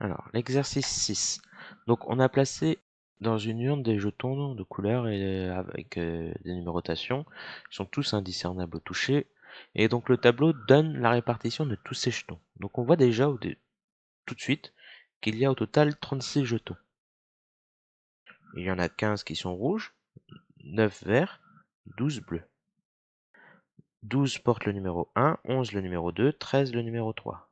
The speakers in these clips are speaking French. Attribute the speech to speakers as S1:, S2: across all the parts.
S1: Alors, l'exercice 6. Donc, on a placé dans une urne des jetons de couleur et avec des numérotations. Ils sont tous indiscernables au toucher. Et donc, le tableau donne la répartition de tous ces jetons. Donc, on voit déjà tout de suite qu'il y a au total 36 jetons. Il y en a 15 qui sont rouges, 9 verts, 12 bleus. 12 portent le numéro 1, 11 le numéro 2, 13 le numéro 3.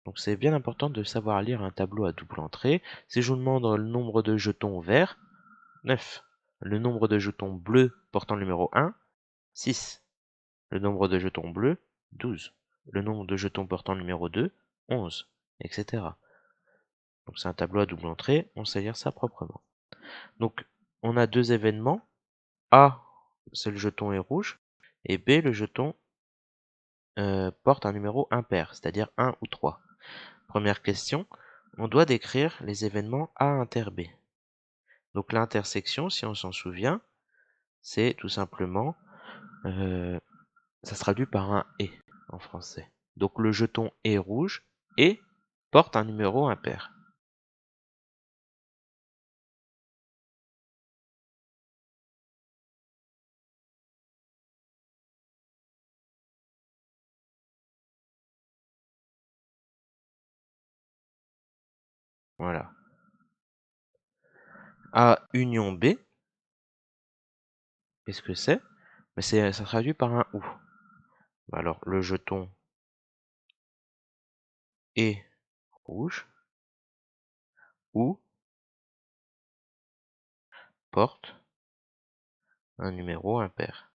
S1: Donc c'est bien important de savoir lire un tableau à double entrée. Si je vous demande le nombre de jetons verts, 9. Le nombre de jetons bleus portant le numéro 1, 6. Le nombre de jetons bleus, 12. Le nombre de jetons portant le numéro 2, 11, etc. Donc c'est un tableau à double entrée, on sait lire ça proprement. Donc on a deux événements. A, c'est le jeton est rouge, et B, le jeton porte un numéro impair, c'est-à-dire 1 ou 3. Première question, on doit décrire les événements A inter B. Donc l'intersection, si on s'en souvient, c'est tout simplement, ça se traduit par un et en français. Donc le jeton est rouge et porte un numéro impair. Voilà. A union B, qu'est-ce que c'est? Mais ça se traduit par un ou. Alors le jeton est rouge ou porte un numéro impair.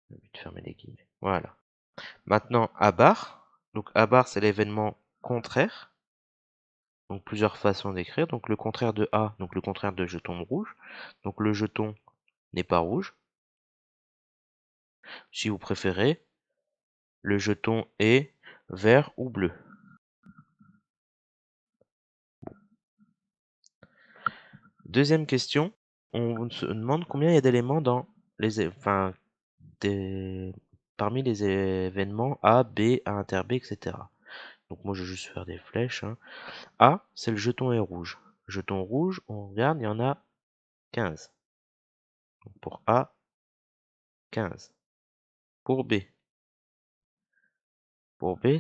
S1: J'ai envie de fermer les guillemets. Voilà. Maintenant, A bar. Donc A bar, c'est l'événement contraire. Donc plusieurs façons d'écrire. Donc le contraire de A, donc le contraire de jeton rouge. Donc le jeton n'est pas rouge. Si vous préférez, le jeton est vert ou bleu. Deuxième question, on se demande combien il y a d'éléments dans parmi les événements A, B, A inter B, etc. Donc moi je vais juste faire des flèches. Hein. A, c'est le jeton est rouge. Jeton rouge, on regarde, il y en a 15. Donc pour A, 15. Pour B,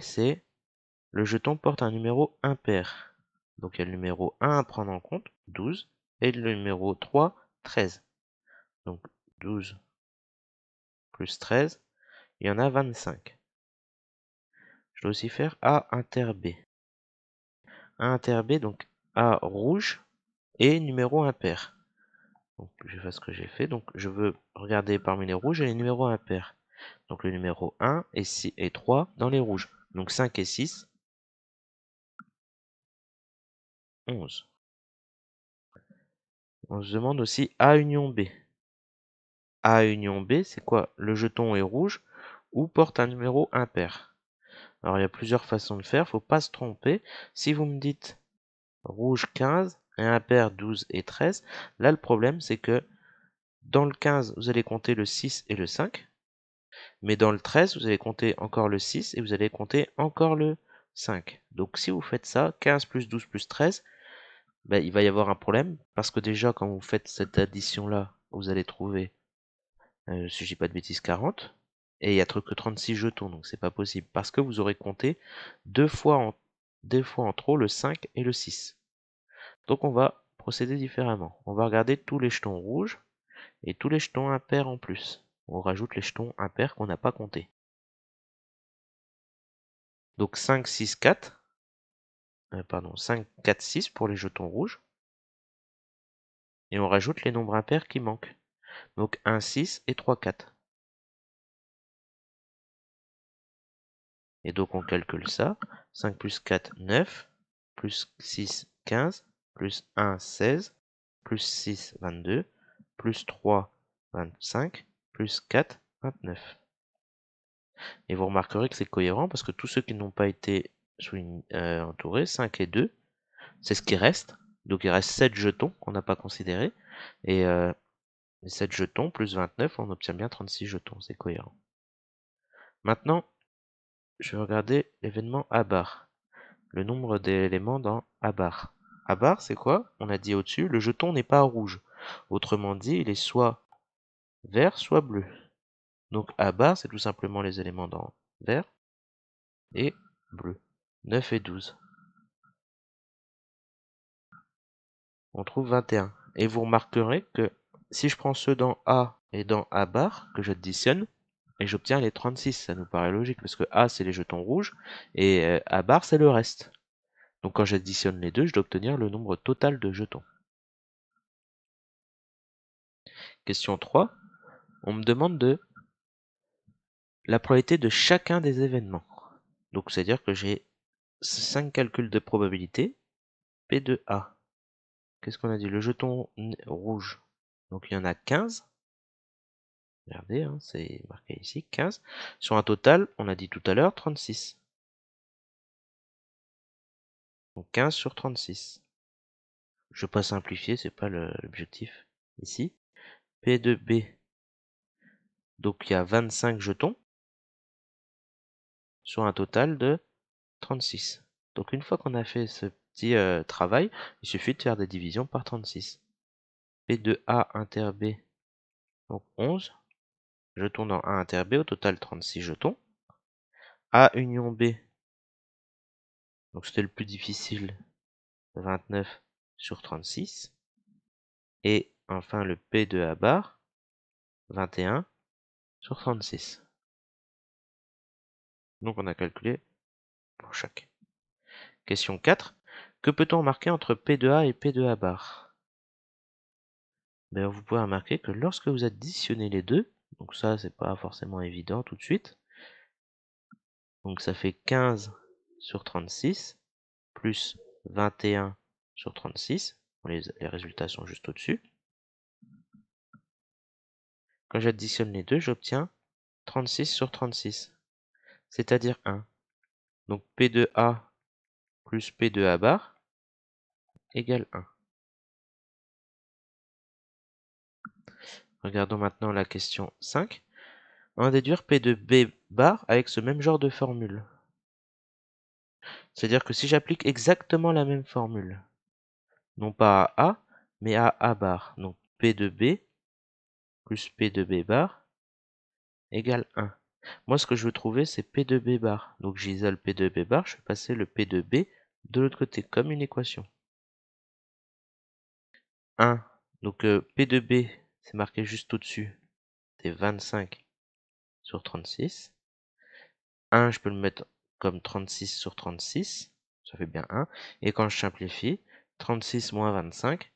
S1: c'est le jeton porte un numéro impair. Donc il y a le numéro 1 à prendre en compte, 12, et le numéro 3, 13. Donc 12 plus 13, il y en a 25. Je dois aussi faire A inter B. A inter B, donc A rouge et numéro impair. Donc je vais faire ce que j'ai fait. Donc je veux regarder parmi les rouges et les numéros impairs. Donc le numéro 1 et 6 et 3 dans les rouges. Donc 5 et 6, 11. On se demande aussi A union B. A union B, c'est quoi? Le jeton est rouge ou porte un numéro impair. Alors il y a plusieurs façons de faire, faut pas se tromper. Si vous me dites rouge 15 et impair 12 et 13, là le problème c'est que dans le 15 vous allez compter le 6 et le 5, mais dans le 13 vous allez compter encore le 6 et vous allez compter encore le 5. Donc si vous faites ça, 15 plus 12 plus 13, ben, il va y avoir un problème parce que déjà quand vous faites cette addition là, vous allez trouver si je dis pas de bêtises, 40. Et il y a que 36 jetons, donc c'est pas possible. Parce que vous aurez compté deux fois en trop le 5 et le 6. Donc on va procéder différemment. On va regarder tous les jetons rouges et tous les jetons impairs en plus. On rajoute les jetons impairs qu'on n'a pas comptés. Donc 5, 6, 4. Pardon, 5, 4, 6 pour les jetons rouges. Et on rajoute les nombres impairs qui manquent. Donc 1, 6 et 3, 4. Et donc on calcule ça. 5 plus 4, 9. Plus 6, 15. Plus 1, 16. Plus 6, 22. Plus 3, 25. Plus 4, 29. Et vous remarquerez que c'est cohérent parce que tous ceux qui n'ont pas été entourés, 5 et 2, c'est ce qui reste. Donc il reste 7 jetons qu'on n'a pas considérés. Et 7 jetons plus 29, on obtient bien 36 jetons, c'est cohérent. Maintenant, je vais regarder l'événement A bar, le nombre d'éléments dans A bar. A bar, c'est quoi? On a dit au-dessus, le jeton n'est pas rouge. Autrement dit, il est soit vert, soit bleu. Donc A bar, c'est tout simplement les éléments dans vert et bleu. 9 et 12. On trouve 21. Et vous remarquerez que si je prends ceux dans A et dans A bar, que j'additionne, et j'obtiens les 36, ça nous paraît logique, parce que A c'est les jetons rouges, et A bar c'est le reste. Donc quand j'additionne les deux, je dois obtenir le nombre total de jetons. Question 3. On me demande de la probabilité de chacun des événements. Donc c'est-à-dire que j'ai 5 calculs de probabilité, P de A. Qu'est-ce qu'on a dit? Le jeton rouge. Donc il y en a 15. Regardez, hein, c'est marqué ici, 15. Sur un total, on a dit tout à l'heure, 36. Donc 15 sur 36. Je ne vais pas simplifier, c'est pas l'objectif ici. P de B. Donc il y a 25 jetons sur un total de 36. Donc une fois qu'on a fait ce petit travail, il suffit de faire des divisions par 36. P de A inter B, donc 11 jetons dans A inter B, au total 36 jetons. A union B, donc c'était le plus difficile, 29 sur 36. Et enfin le P de A bar, 21 sur 36. Donc on a calculé pour chaque. Question 4. Que peut-on remarquer entre P de A et P de A bar? Ben, vous pouvez remarquer que lorsque vous additionnez les deux, donc ça c'est pas forcément évident tout de suite, donc ça fait 15 sur 36 plus 21 sur 36, les résultats sont juste au-dessus. Quand j'additionne les deux, j'obtiens 36 sur 36, c'est-à-dire 1. Donc P de A plus P de A bar égale 1. Regardons maintenant la question 5. On va déduire P de B bar avec ce même genre de formule. C'est-à-dire que si j'applique exactement la même formule, non pas à A, mais à A bar, donc P de B plus P de B bar égale 1. Moi, ce que je veux trouver, c'est P de B bar. Donc j'isole P de B bar, je vais passer le P de B de l'autre côté, comme une équation. 1. Donc P de B, c'est marqué juste au-dessus, c'est 25 sur 36. 1, je peux le mettre comme 36 sur 36, ça fait bien 1. Et quand je simplifie, 36 moins 25,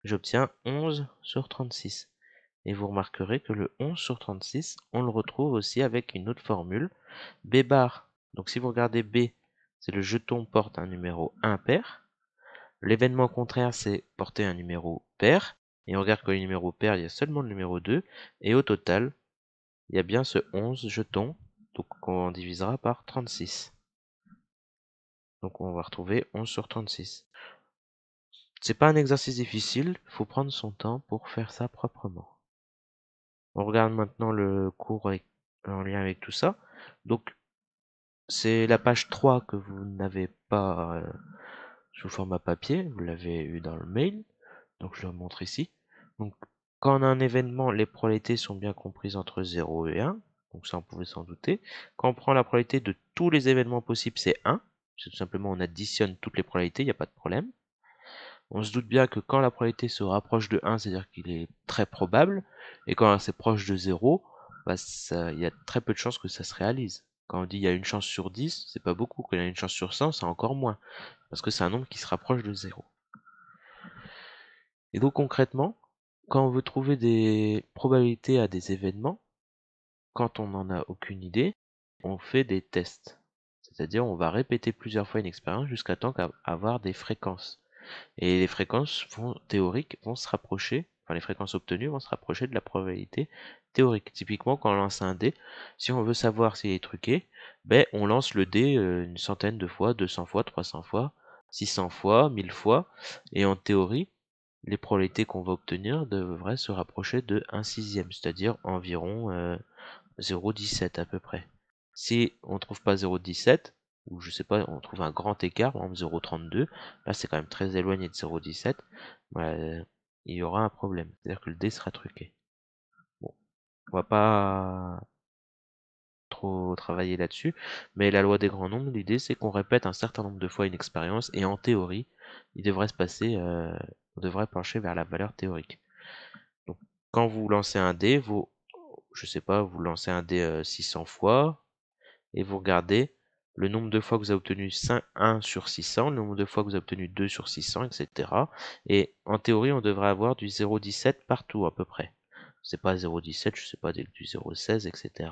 S1: j'obtiens 11 sur 36. Et vous remarquerez que le 11 sur 36, on le retrouve aussi avec une autre formule, B bar. Donc si vous regardez B, c'est le jeton porte un numéro impair. L'événement contraire, c'est porter un numéro pair. Et on regarde que le numéro pair, il y a seulement le numéro 2. Et au total, il y a bien ce 11 jetons, donc on divisera par 36. Donc on va retrouver 11 sur 36. C'est pas un exercice difficile, il faut prendre son temps pour faire ça proprement. On regarde maintenant le cours en lien avec tout ça. Donc c'est la page 3 que vous n'avez pas sous format papier, vous l'avez eu dans le mail. Donc je le montre ici. Donc quand on a un événement, les probabilités sont bien comprises entre 0 et 1. Donc ça on pouvait s'en douter. Quand on prend la probabilité de tous les événements possibles, c'est 1. C'est tout simplement on additionne toutes les probabilités, il n'y a pas de problème. On se doute bien que quand la probabilité se rapproche de 1, c'est-à-dire qu'il est très probable, et quand c'est proche de 0, bah il y a très peu de chances que ça se réalise. Quand on dit il y a une chance sur 10, c'est pas beaucoup. Quand il y a une chance sur 100, c'est encore moins. Parce que c'est un nombre qui se rapproche de 0. Et donc concrètement, quand on veut trouver des probabilités à des événements, quand on n'en a aucune idée, on fait des tests. C'est-à-dire on va répéter plusieurs fois une expérience jusqu'à temps qu'avoir des fréquences. Et les fréquences théoriques vont se rapprocher, enfin les fréquences obtenues vont se rapprocher de la probabilité théorique. Typiquement, quand on lance un dé, si on veut savoir s'il est truqué, ben, on lance le dé une centaine de fois, 200 fois, 300 fois, 600 fois, 1000 fois, et en théorie, les probabilités qu'on va obtenir devraient se rapprocher de 1/6, c'est-à-dire environ 0,17 à peu près. Si on trouve pas 0,17, ou je sais pas, on trouve un grand écart, par exemple 0,32, là c'est quand même très éloigné de 0,17, il y aura un problème, c'est-à-dire que le dé sera truqué. Bon, on va pas trop travailler là-dessus, mais la loi des grands nombres, l'idée c'est qu'on répète un certain nombre de fois une expérience, et en théorie, il devrait se passer, on devrait pencher vers la valeur théorique. Donc, quand vous lancez un dé, je sais pas, vous lancez un dé 600 fois, et vous regardez le nombre de fois que vous avez obtenu 1 sur 600, le nombre de fois que vous avez obtenu 2 sur 600, etc. Et en théorie, on devrait avoir du 0,17 partout à peu près. C'est pas 0,17, je sais pas, du 0,16, etc.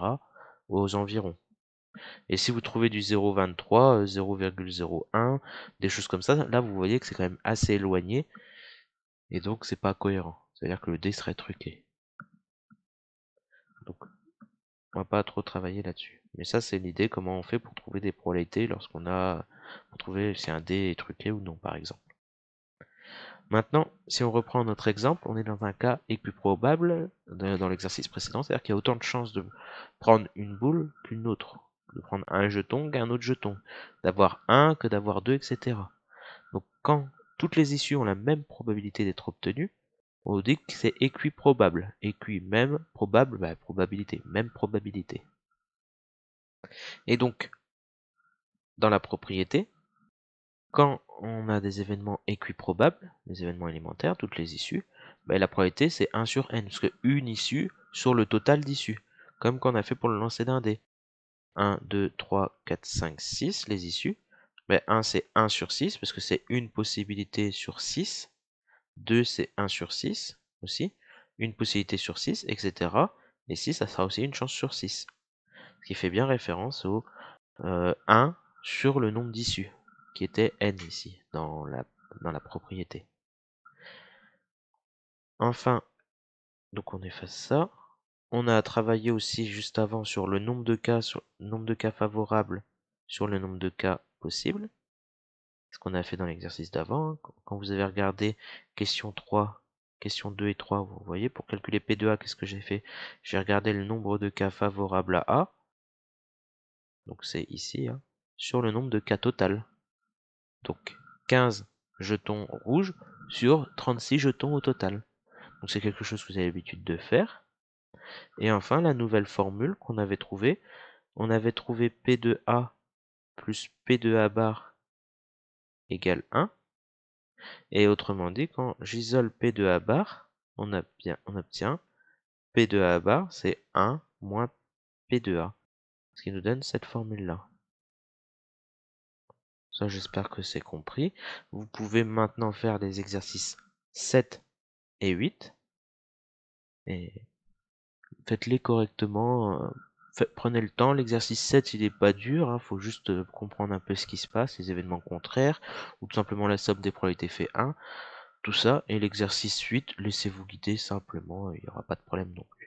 S1: aux environs. Et si vous trouvez du 0,23, 0,01, des choses comme ça, là vous voyez que c'est quand même assez éloigné, et donc c'est pas cohérent. C'est-à-dire que le dé serait truqué. Donc on va pas trop travailler là-dessus. Mais ça c'est l'idée, comment on fait pour trouver des probabilités lorsqu'on a pour trouver si un dé est truqué ou non par exemple. Maintenant, si on reprend notre exemple, on est dans un cas équiprobable dans l'exercice précédent, c'est-à-dire qu'il y a autant de chances de prendre une boule qu'une autre, de prendre un jeton qu'un autre jeton, d'avoir un que d'avoir deux, etc. Donc quand toutes les issues ont la même probabilité d'être obtenues, on dit que c'est équiprobable. Équi même, probable, probabilité, même probabilité. Et donc, dans la propriété, quand on a des événements équiprobables, des événements élémentaires, toutes les issues, la probabilité c'est 1 sur n, parce qu'une issue sur le total d'issues, comme qu'on a fait pour le lancer d'un dé. 1, 2, 3, 4, 5, 6, les issues. 1 c'est 1 sur 6, parce que c'est une possibilité sur 6. 2 c'est 1 sur 6 aussi, une possibilité sur 6, etc. Et 6, ça sera aussi une chance sur 6. Ce qui fait bien référence au 1 sur le nombre d'issues, qui était n ici, dans la propriété. Enfin, donc on efface ça. On a travaillé aussi juste avant sur le nombre de cas favorables sur le nombre de cas possibles. Ce qu'on a fait dans l'exercice d'avant, hein. Quand vous avez regardé question 3, question 2 et 3, vous voyez, pour calculer P de A, qu'est-ce que j'ai fait? J'ai regardé le nombre de cas favorables à A, donc c'est ici, hein, sur le nombre de cas total. Donc 15 jetons rouges sur 36 jetons au total. Donc c'est quelque chose que vous avez l'habitude de faire. Et enfin, la nouvelle formule qu'on avait trouvée, on avait trouvé P de A plus P de A bar égale 1. Et autrement dit, quand j'isole P de A bar, on obtient P de A bar, c'est 1 moins P de A. Ce qui nous donne cette formule-là. Ça, j'espère que c'est compris. Vous pouvez maintenant faire les exercices 7 et 8. Et faites-les correctement. Prenez le temps. L'exercice 7, il n'est pas dur. Il faut juste comprendre un peu ce qui se passe, les événements contraires, ou tout simplement la somme des probabilités fait 1. Tout ça. Et l'exercice 8, laissez-vous guider simplement. Il n'y aura pas de problème non plus.